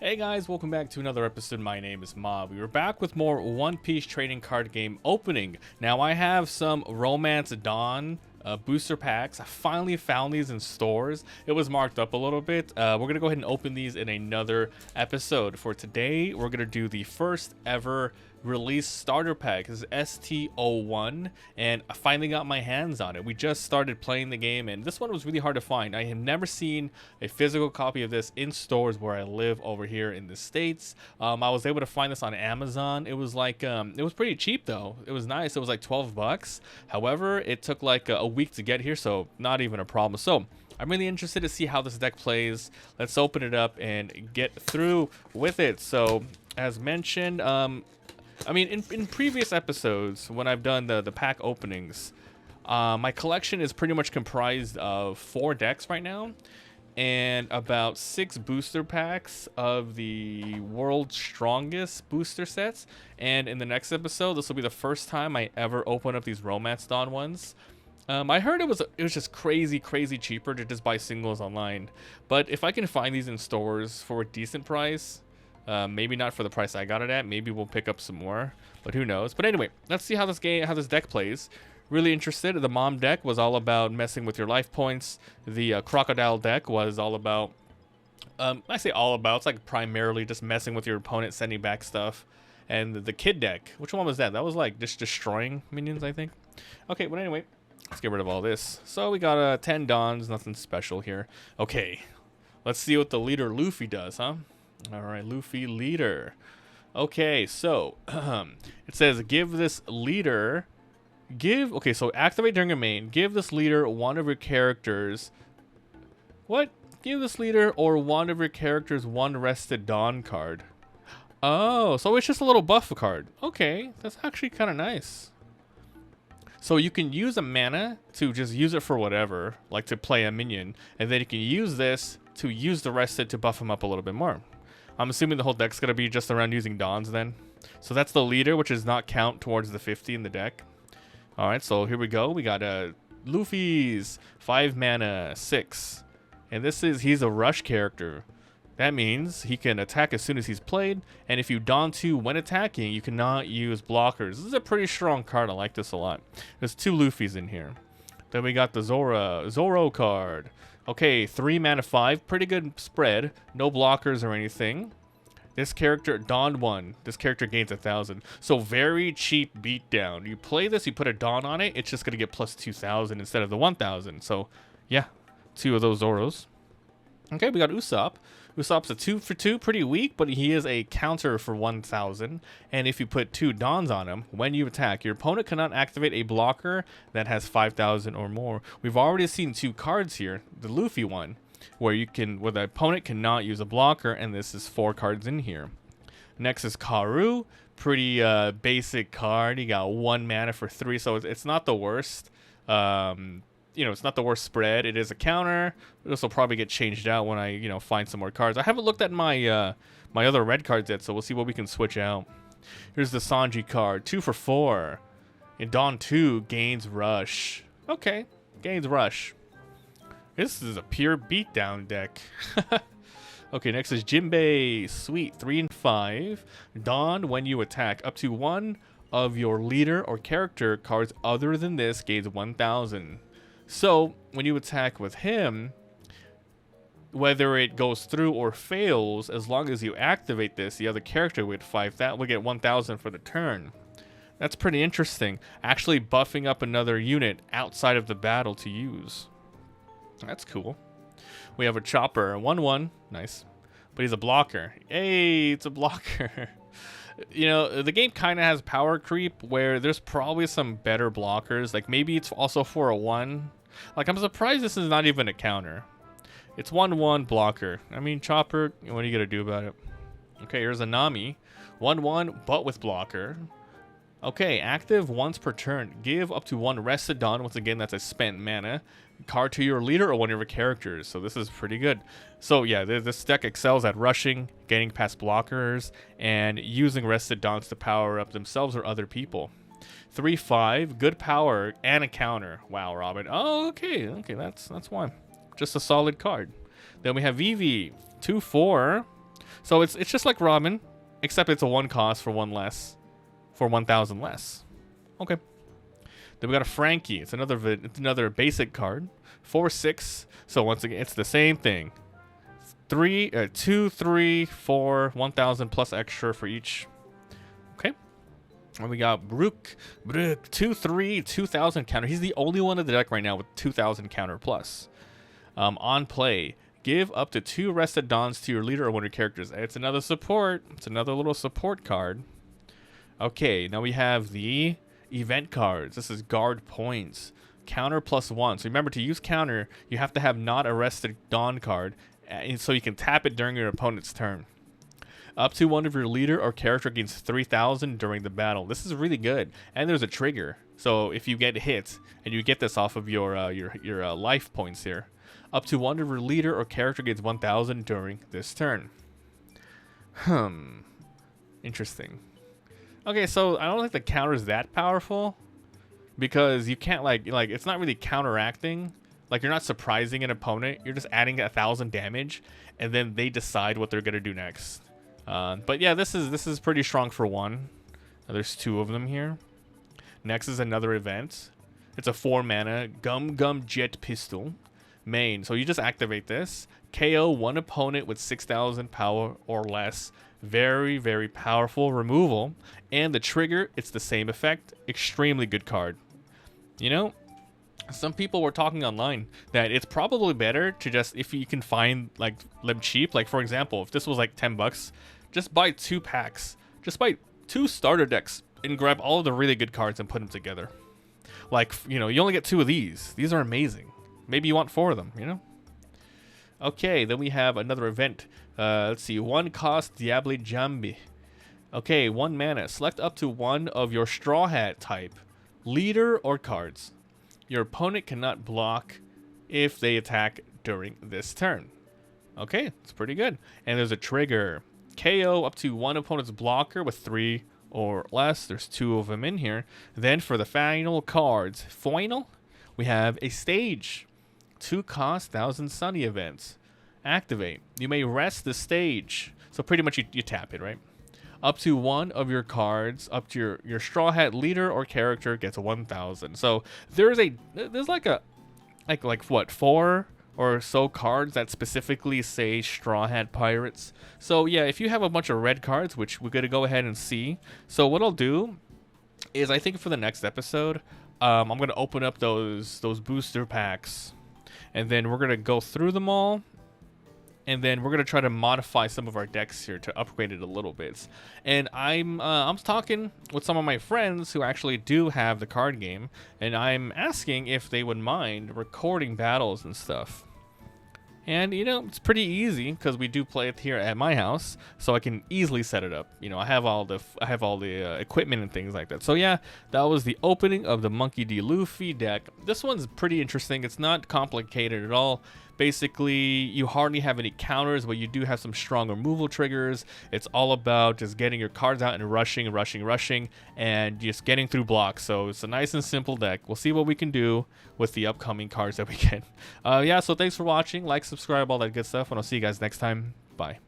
Hey guys, welcome back to another episode. My name is Ma. We are back with more One Piece trading card game opening. Now I have some Romance Dawn booster packs. I finally found these in stores. It was marked up a little bit. We're gonna go ahead and open these in another episode. For today, we're gonna do the first ever release starter pack. This is ST-01, and I finally got my hands on it. We just started playing the game, and this one was really hard to find. I have never seen a physical copy of this in stores where I live over here in the States. I was able to find this on Amazon. It was like it was pretty cheap though. It was nice. It was like 12 bucks. However, it took like a week to get here, so not even a problem. So I'm really interested to see how this deck plays. Let's open it up and get through with it. So as mentioned, I mean, in previous episodes, when I've done the pack openings, my collection is pretty much comprised of 4 decks right now, and about 6 booster packs of the world's strongest booster sets. And in the next episode, this will be the first time I ever open up these Romance Dawn ones. I heard it was just crazy cheaper to just buy singles online, but if I can find these in stores for a decent price, maybe not for the price I got it at, maybe we'll pick up some more, but who knows. But anyway, let's see how this deck plays. Really interested. The mom deck was all about messing with your life points. The crocodile deck was all about, I say all about, it's like primarily just messing with your opponent, sending back stuff. And the kid deck, which one was that? That was like just destroying minions, I think. Okay, but anyway, let's get rid of all this. So we got 10 Dons, nothing special here. Okay, let's see what the leader Luffy does, huh? All right, Luffy leader. Okay, so it says give this leader, okay, so activate during a main. Give this leader one of your characters. What? Give this leader or one of your characters one rested Dawn card. Oh, so it's just a little buff card. Okay, that's actually kind of nice. So you can use a mana to just use it for whatever, like to play a minion, and then you can use this to use the rested to buff him up a little bit more. I'm assuming the whole deck's going to be just around using Dons then. So that's the leader, which does not count towards the 50 in the deck. Alright, so here we go. We got Luffy's 5 mana, 6. And he's a rush character. That means he can attack as soon as he's played. And if you Don 2 when attacking, you cannot use blockers. This is a pretty strong card. I like this a lot. There's 2 Luffys in here. Then we got the Zoro card. Okay, 3 mana 5, pretty good spread. No blockers or anything. This character, Dawn 1, this character gains 1,000. So very cheap beatdown. You play this, you put a Dawn on it, it's just going to get plus 2,000 instead of the 1,000. So yeah, 2 of those Zoros. Okay, we got Usopp. Usopp's a 2 for 2, pretty weak, but he is a counter for 1,000. And if you put 2 Dons on him, when you attack, your opponent cannot activate a blocker that has 5,000 or more. We've already seen 2 cards here, the Luffy one, where the opponent cannot use a blocker, and this is 4 cards in here. Next is Karu, pretty basic card. He got 1 mana for 3, so it's not the worst. You know, it's not the worst spread. It is a counter. This will probably get changed out when I, find some more cards. I haven't looked at my my other red cards yet, so we'll see what we can switch out. Here's the Sanji card, 2 for 4. In Dawn 2, gains rush. Okay, gains rush. This is a pure beatdown deck. Okay, next is Jinbei, sweet, 3 and 5. Dawn, when you attack, up to 1 of your leader or character cards other than this gains 1,000. So when you attack with him, whether it goes through or fails, as long as you activate this, the other character with 5 that will get 1,000 for the turn. That's pretty interesting. Actually buffing up another unit outside of the battle to use. That's cool. We have a Chopper, 1/1, nice, but he's a blocker. Hey, it's a blocker. The game kind of has power creep where there's probably some better blockers. Like maybe it's also for a 1. Like I'm surprised this is not even a counter. It's 1/1 blocker. I mean, Chopper, what are you going to do about it? Okay, here's a Nami. 1/1, but with blocker. Okay, active once per turn. Give up to 1 rested Dawn. Once again, that's a spent mana. Card to your leader or one of your characters. So this is pretty good. So yeah, this deck excels at rushing, getting past blockers, and using rested Dons to power up themselves or other people. 3/5, good power and a counter. Wow, Robin. Oh, okay, that's one. Just a solid card. Then we have Vivi, 2/4. So it's just like ramen, except it's a 1 cost for 1 less, for 1,000 less. Okay. Then we got a Frankie. It's another basic card. 4/6. So once again, it's the same thing. 2, 3, 4, 1,000 plus extra for each. Okay. And we got Brook, 2, 3, 2,000 counter. He's the only one in the deck right now with 2,000 counter plus. On play, give up to 2 rested dons to your leader or one of your characters. It's another support. It's another little support card. Okay, now we have the event cards. This is guard points. Counter +1. So remember, to use counter, you have to have not a rested don card, and so you can tap it during your opponent's turn. Up to one of your leader or character gains 3,000 during the battle. This is really good. And there's a trigger. So if you get hit, and you get this off of your life points here, up to one of your leader or character gains 1,000 during this turn. Interesting. Okay, so I don't think the counter is that powerful, because you can't like it's not really counteracting. Like, you're not surprising an opponent. You're just adding 1,000 damage, and then they decide what they're gonna do next. But yeah, this is pretty strong for 1. There's 2 of them here. Next is another event. It's a 4 mana Gum Jet Pistol main. So you just activate this. KO one opponent with 6,000 power or less. Very, very powerful removal. And the trigger, it's the same effect. Extremely good card. You know, some people were talking online that it's probably better to just, if you can find like them cheap, like for example, if this was like 10 bucks, just buy 2 packs. Just buy 2 starter decks and grab all of the really good cards and put them together. Like, you know, you only get 2 of these. These are amazing. Maybe you want 4 of them, you know? Okay, then we have another event. Let's see, 1 cost Diabli Jambi. Okay, 1 mana. Select up to 1 of your Straw Hat type, leader or cards. Your opponent cannot block if they attack during this turn. Okay, it's pretty good. And there's a trigger. KO up to 1 opponent's blocker with 3 or less. There's 2 of them in here. Then for the final cards, we have a stage. 2 cost 1,000 Sunny events. Activate. You may rest the stage. So pretty much you tap it, right? Up to 1 of your cards, up to your Straw Hat leader or character gets 1,000. So there's like what, 4 or so cards that specifically say Straw Hat Pirates. So yeah, if you have a bunch of red cards, which we're gonna go ahead and see. So what I'll do is, I think for the next episode, I'm gonna open up those booster packs, and then we're gonna go through them all. And then we're gonna try to modify some of our decks here to upgrade it a little bit. And I'm talking with some of my friends who actually do have the card game, and I'm asking if they would mind recording battles and stuff. And you know, it's pretty easy because we do play it here at my house, so I can easily set it up. You know, I have all the equipment and things like that. So yeah, that was the opening of the Monkey D. Luffy deck. This one's pretty interesting. It's not complicated at all. Basically, you hardly have any counters, but you do have some strong removal triggers. It's all about just getting your cards out and rushing, and just getting through blocks. So it's a nice and simple deck. We'll see what we can do with the upcoming cards that we get. Yeah, so thanks for watching. Like, subscribe, all that good stuff, and I'll see you guys next time. Bye.